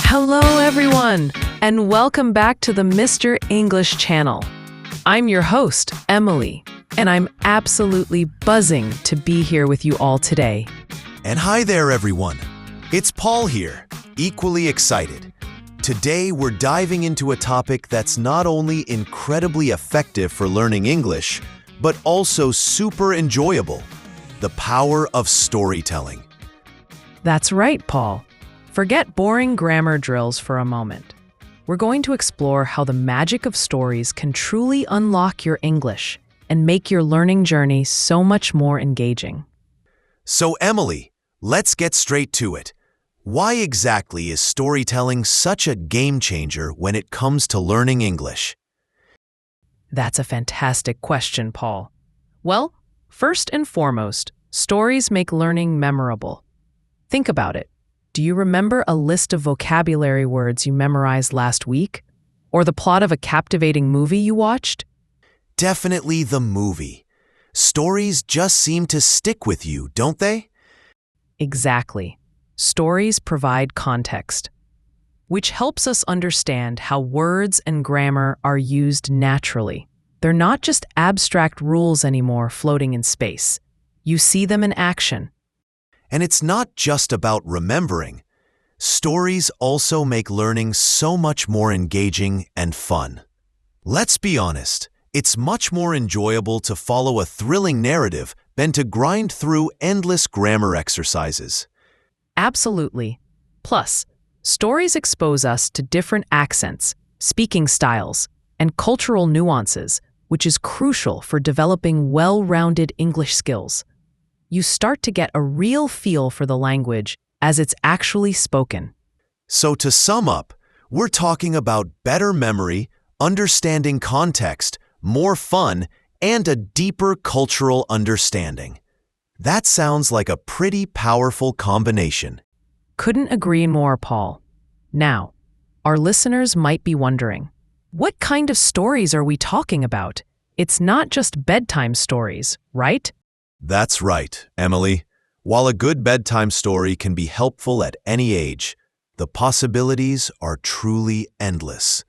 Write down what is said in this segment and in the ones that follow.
Hello, everyone, and welcome back to the Mr. English channel. I'm your host, Emily, and I'm absolutely buzzing to be here with you all today. And hi there, everyone. It's Paul here, equally excited. Today, we're diving into a topic that's not only incredibly effective for learning English, but also super enjoyable: the power of storytelling. That's right, Paul. Forget boring grammar drills for a moment. We're going to explore how the magic of stories can truly unlock your English and make your learning journey so much more engaging. So, Emily, let's get straight to it. Why exactly is storytelling such a game changer when it comes to learning English? That's a fantastic question, Paul. Well, first and foremost, stories make learning memorable. Think about it. Do you remember a list of vocabulary words you memorized last week? Or the plot of a captivating movie you watched? Definitely the movie. Stories just seem to stick with you, don't they? Exactly. Stories provide context, which helps us understand how words and grammar are used naturally. They're not just abstract rules anymore floating in space. You see them in action. And it's not just about remembering. Stories also make learning so much more engaging and fun. Let's be honest, it's much more enjoyable to follow a thrilling narrative than to grind through endless grammar exercises. Absolutely. Plus, stories expose us to different accents, speaking styles, and cultural nuances, which is crucial for developing well-rounded English skills. You start to get a real feel for the language as it's actually spoken. So to sum up, we're talking about better memory, understanding context, more fun, and a deeper cultural understanding. That sounds like a pretty powerful combination. Couldn't agree more, Paul. Now, our listeners might be wondering, what kind of stories are we talking about? It's not just bedtime stories, right? That's right, Emily. While a good bedtime story can be helpful at any age, the possibilities are truly endless.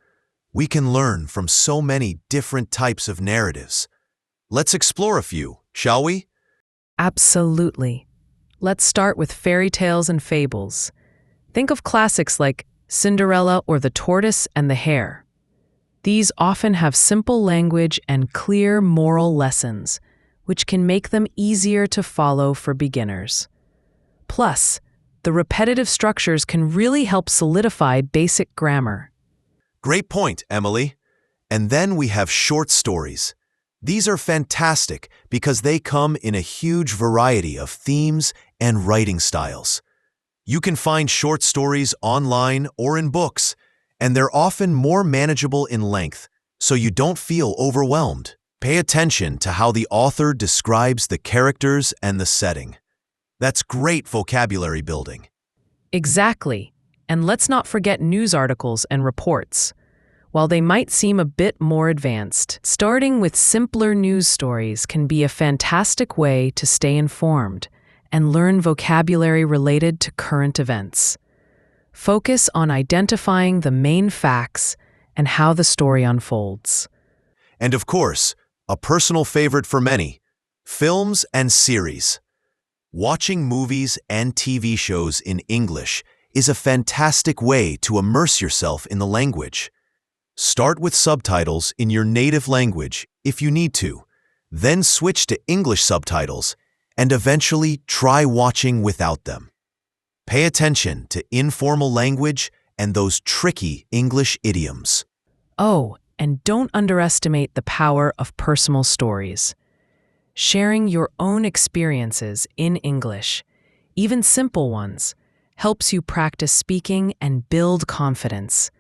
We can learn from so many different types of narratives. Let's explore a few, shall we? Absolutely. Let's start with fairy tales and fables. Think of classics like Cinderella or The Tortoise and the Hare. These often have simple language and clear moral lessons, which can make them easier to follow for beginners. Plus, the repetitive structures can really help solidify basic grammar. Great point, Emily. And then we have short stories. These are fantastic because they come in a huge variety of themes and writing styles. You can find short stories online or in books, and they're often more manageable in length, so you don't feel overwhelmed. Pay attention to how the author describes the characters and the setting. That's great vocabulary building. Exactly. And let's not forget news articles and reports. While they might seem a bit more advanced, starting with simpler news stories can be a fantastic way to stay informed and learn vocabulary related to current events. Focus on identifying the main facts and how the story unfolds. And of course, a personal favorite for many, films and series. Watching movies and TV shows in English is a fantastic way to immerse yourself in the language. Start with subtitles in your native language if you need to, then switch to English subtitles, and eventually try watching without them. Pay attention to informal language and those tricky English idioms. Oh, and don't underestimate the power of personal stories. Sharing your own experiences in English, even simple ones, helps you practice speaking and build confidence.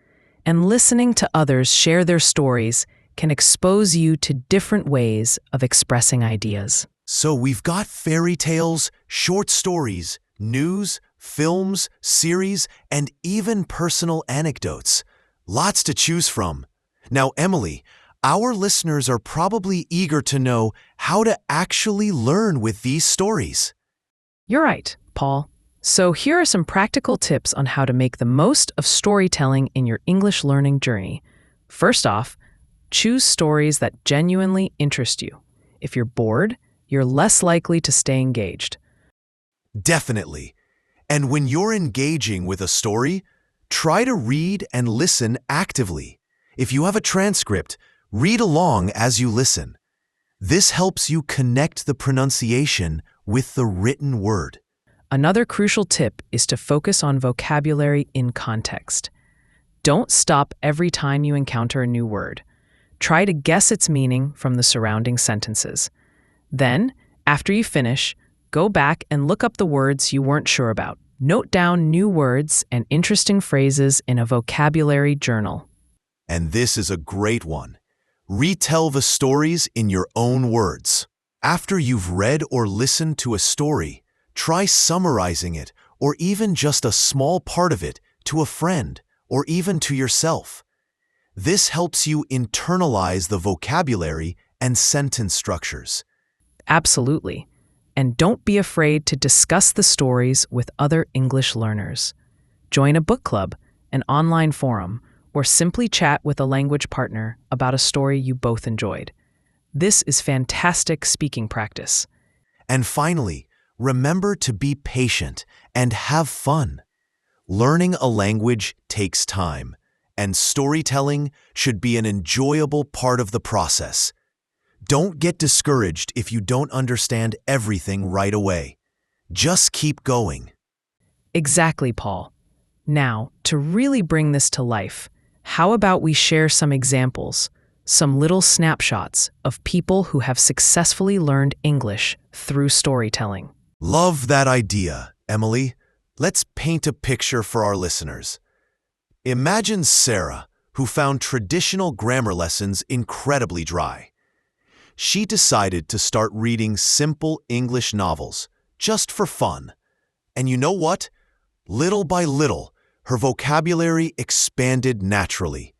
And listening to others share their stories can expose you to different ways of expressing ideas. So we've got fairy tales, short stories, news, films, series, and even personal anecdotes. Lots to choose from. Now, Emily, our listeners are probably eager to know how to actually learn with these stories. You're right, Paul. So here are some practical tips on how to make the most of storytelling in your English learning journey. First off, choose stories that genuinely interest you. If you're bored, you're less likely to stay engaged. Definitely. And when you're engaging with a story, try to read and listen actively. If you have a transcript, read along as you listen. This helps you connect the pronunciation with the written word. Another crucial tip is to focus on vocabulary in context. Don't stop every time you encounter a new word. Try to guess its meaning from the surrounding sentences. Then, after you finish, go back and look up the words you weren't sure about. Note down new words and interesting phrases in a vocabulary journal. And this is a great one. Retell the stories in your own words. After you've read or listened to a story, try summarizing it or even just a small part of it to a friend or even to yourself. This helps you internalize the vocabulary and sentence structures. Absolutely. And don't be afraid to discuss the stories with other English learners. Join a book club, an online forum, or simply chat with a language partner about a story you both enjoyed. This is fantastic speaking practice. And finally, remember to be patient and have fun. Learning a language takes time, and storytelling should be an enjoyable part of the process. Don't get discouraged if you don't understand everything right away. Just keep going. Exactly, Paul. Now, to really bring this to life, how about we share some examples, some little snapshots of people who have successfully learned English through storytelling? Love that idea, Emily. Let's paint a picture for our listeners. Imagine Sarah, who found traditional grammar lessons incredibly dry. She decided to start reading simple English novels, just for fun. And you know what? Little by little, her vocabulary expanded naturally.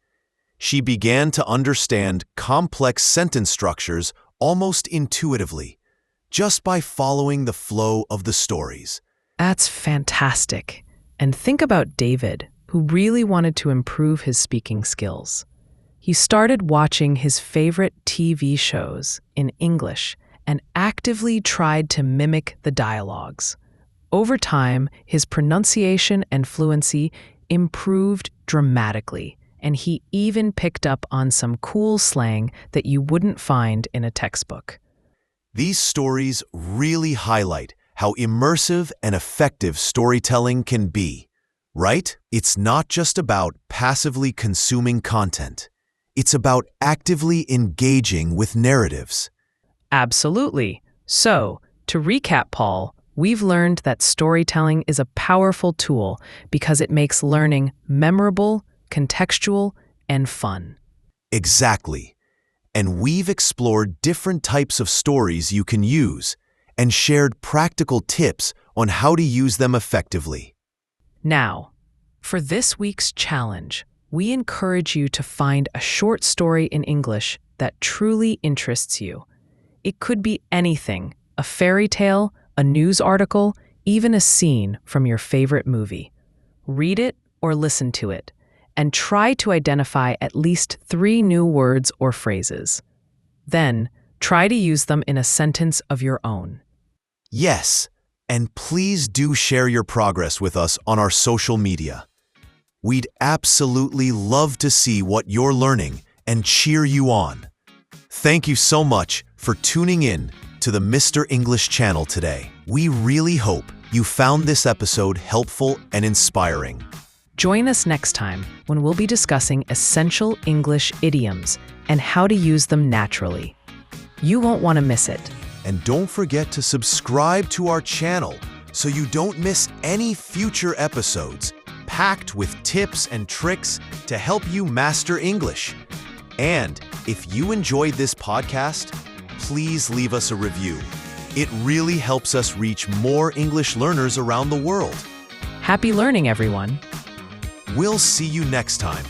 She began to understand complex sentence structures almost intuitively, just by following the flow of the stories. That's fantastic. And think about David, who really wanted to improve his speaking skills. He started watching his favorite TV shows in English and actively tried to mimic the dialogues. Over time, his pronunciation and fluency improved dramatically, and he even picked up on some cool slang that you wouldn't find in a textbook. These stories really highlight how immersive and effective storytelling can be, right? It's not just about passively consuming content. It's about actively engaging with narratives. Absolutely. So, to recap, Paul, we've learned that storytelling is a powerful tool because it makes learning memorable, contextual, and fun. Exactly. And we've explored different types of stories you can use and shared practical tips on how to use them effectively. Now, for this week's challenge, we encourage you to find a short story in English that truly interests you. It could be anything, a fairy tale, a news article, even a scene from your favorite movie. Read it or listen to it, and try to identify at least 3 new words or phrases. Then, try to use them in a sentence of your own. Yes, and please do share your progress with us on our social media. We'd absolutely love to see what you're learning and cheer you on. Thank you so much for tuning in to the Mr. English channel today. We really hope you found this episode helpful and inspiring. Join us next time when we'll be discussing essential English idioms and how to use them naturally. You won't want to miss it. And don't forget to subscribe to our channel so you don't miss any future episodes packed with tips and tricks to help you master English. And if you enjoyed this podcast, please leave us a review. It really helps us reach more English learners around the world. Happy learning, everyone. We'll see you next time.